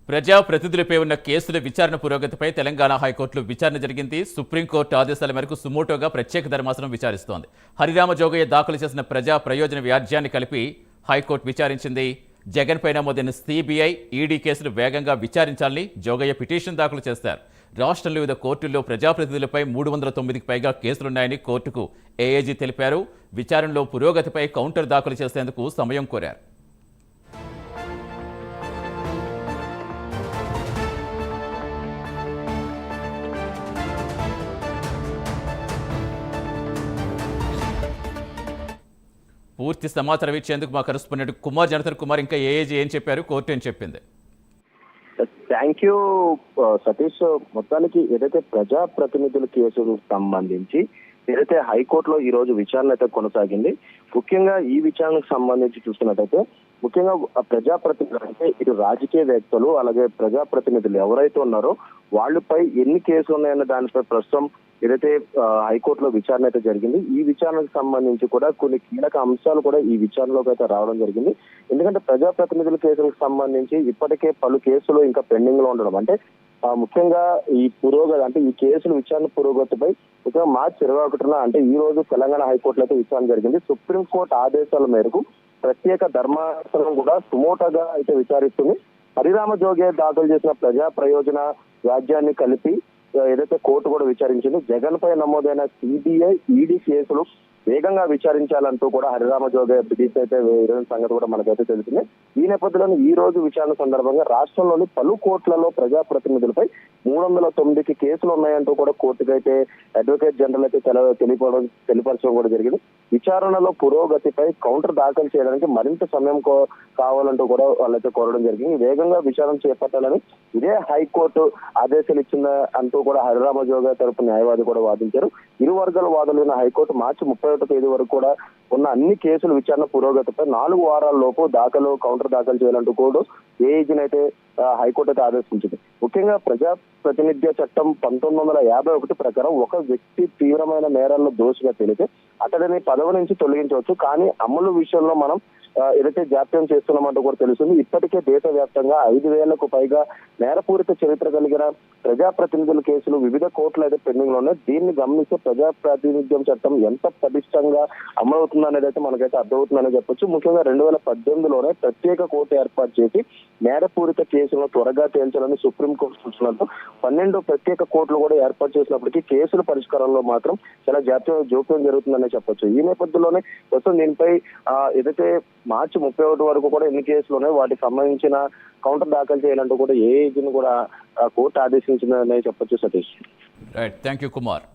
ప్రజాప్రతినిధులపై ఉన్న కేసుల విచారణ పురోగతిపై తెలంగాణ హైకోర్టులో విచారణ జరిగింది. సుప్రీంకోర్టు ఆదేశాల మేరకు సుమోటోగా ప్రత్యేక ధర్మాసనం విచారిస్తోంది. హరిరామ జోగయ్య దాఖలు చేసిన ప్రజా ప్రయోజన వ్యాజ్యాన్ని కలిపి హైకోర్టు విచారించింది. జగన్ పై నమోదైన సిబిఐ, ఈడీ కేసులు వేగంగా విచారించాలని జోగయ్య పిటిషన్ దాఖలు చేశారు. రాష్ట్రంలో వివిధ కోర్టుల్లో ప్రజాప్రతినిధులపై 309కి పైగా కేసులున్నాయని కోర్టుకు ఏఏజీ తెలిపారు. విచారణలో పురోగతిపై కౌంటర్ దాఖలు చేసేందుకు సమయం కోరారు. పూర్తి సమాచారం ఇచ్చేందుకు మా కరెస్పాండెంట్ కుమార్ జనతన్ కుమార్, ఇంకా ఏఏజీ ఏం చెప్పారు, కోర్టు ఏం చెప్పింది? Thank you Satish. మొత్తానికి ఏదైతే ప్రజాప్రతినిధుల కేసుకు సంబంధించి ఏదైతే హైకోర్టులో ఈ రోజు విచారణ అయితే కొనసాగింది. ముఖ్యంగా ఈ విచారణకు సంబంధించి చూస్తున్నట్టయితే ముఖ్యంగా ప్రజాప్రతినిధులు అంటే ఇటు రాజకీయవేత్తలు అలాగే ప్రజాప్రతినిధులు ఎవరైతే ఉన్నారో వాళ్ళపై ఎన్ని కేసులు ఉన్నాయన్న దానిపై ప్రస్తుతం ఏదైతే హైకోర్టులో విచారణ అయితే జరిగింది. ఈ విచారణకు సంబంధించి కూడా కొన్ని కీలక అంశాలు కూడా ఈ విచారణలోకి అయితే రావడం జరిగింది. ఎందుకంటే ప్రజాప్రతినిధుల కేసులకు సంబంధించి ఇప్పటికే పలు కేసులు ఇంకా పెండింగ్ లో ఉండడం, అంటే ముఖ్యంగా ఈ పురోగతి అంటే ఈ కేసుల విచారణ పురోగతిపై ముఖ్యంగా మార్చి 21న అంటే ఈ రోజు తెలంగాణ హైకోర్టులో అయితే విచారణ జరిగింది. సుప్రీంకోర్టు ఆదేశాల మేరకు ప్రత్యేక ధర్మాసనం కూడా సుమోటోగా అయితే విచారిస్తుంది. హరిరామ జోగయ్య దాఖలు చేసిన ప్రజా ప్రయోజన వ్యాజ్యాన్ని కలిపి ఏదైతే కోర్టు కూడా విచారించింది. జగన్ పై నమోదైన సిబిఐ, ఈడీ కేసులు వేగంగా విచారించాలంటూ కూడా హరిరామ జోగయ్య పిటిషన్ అయితే వేయడం సంగతి కూడా మనకైతే తెలిసింది. ఈ నేపథ్యంలో ఈ రోజు విచారణ సందర్భంగా రాష్ట్రంలోని పలు కోర్టులలో ప్రజాప్రతినిధులపై 309కి కేసులు ఉన్నాయంటూ కూడా కోర్టుకైతే అడ్వకేట్ జనరల్ అయితే తెలియపరచడం కూడా జరిగింది. విచారణలో పురోగతిపై కౌంటర్ దాఖలు చేయడానికి మరింత సమయం కావాలంటూ కూడా వాళ్ళైతే కోరడం జరిగింది. వేగంగా విచారణ చేపట్టాలని ఇదే హైకోర్టు ఆదేశాలు ఇచ్చిన అంటూ కూడా హరిరామ జోగయ్య తరపు న్యాయవాది కూడా వాదించారు. ఇరు వర్గాల వాదనలైన హైకోర్టు మార్చి 31వ తేదీ వరకు కూడా ఉన్న అన్ని కేసుల విచారణ పురోగతిపై 4 వారాల లోపు కౌంటర్ దాఖలు చేయాలంటూ కూడా ఏఏజీని అయితే హైకోర్టు అయితే ఆదేశించింది. ముఖ్యంగా ప్రజాప్రతినిధ్య చట్టం 1951 ప్రకారం ఒక వ్యక్తి తీవ్రమైన నేరాల్లో దోషిగా తేలితే అతడిని పదవి నుంచి తొలగించవచ్చు. కానీ అమలు విషయంలో మనం ఏదైతే జాప్యం చేస్తున్నామంటూ కూడా తెలుస్తుంది. ఇప్పటికే దేశవ్యాప్తంగా 5,000కు పైగా నేరపూరిత చరిత్ర కలిగిన ప్రజాప్రతినిధుల కేసులు వివిధ కోర్టులు అయితే పెండింగ్ లో ఉన్నాయి. దీన్ని గమనిస్తే ప్రజాప్రాతినిధ్యం చట్టం ఎంత పటిష్టంగా అమలవుతుందనేది అయితే మనకైతే అర్థమవుతుందని చెప్పొచ్చు. ముఖ్యంగా 2018లోనే ప్రత్యేక కోర్టు ఏర్పాటు చేసి నేరపూరిత కేసులను త్వరగా తేల్చాలని సుప్రీంకోర్టు సూచనలతో 12 ప్రత్యేక కోర్టులు కూడా ఏర్పాటు చేసినప్పటికీ కేసుల పరిష్కారంలో మాత్రం చాలా జోక్యం జరుగుతుందనే చెప్పొచ్చు. ఈ నేపథ్యంలోనే ప్రస్తుతం దీనిపై ఏదైతే మార్చి 31 వరకు కూడా ఎన్ని కేసులు ఉన్నాయి వాటికి సంబంధించిన కౌంటర్ దాఖలు చేయాలంటూ కూడా ఏఏజీని కూడా కోర్టు ఆదేశించిందని చెప్పొచ్చు Satish. Right, thank you Kumar.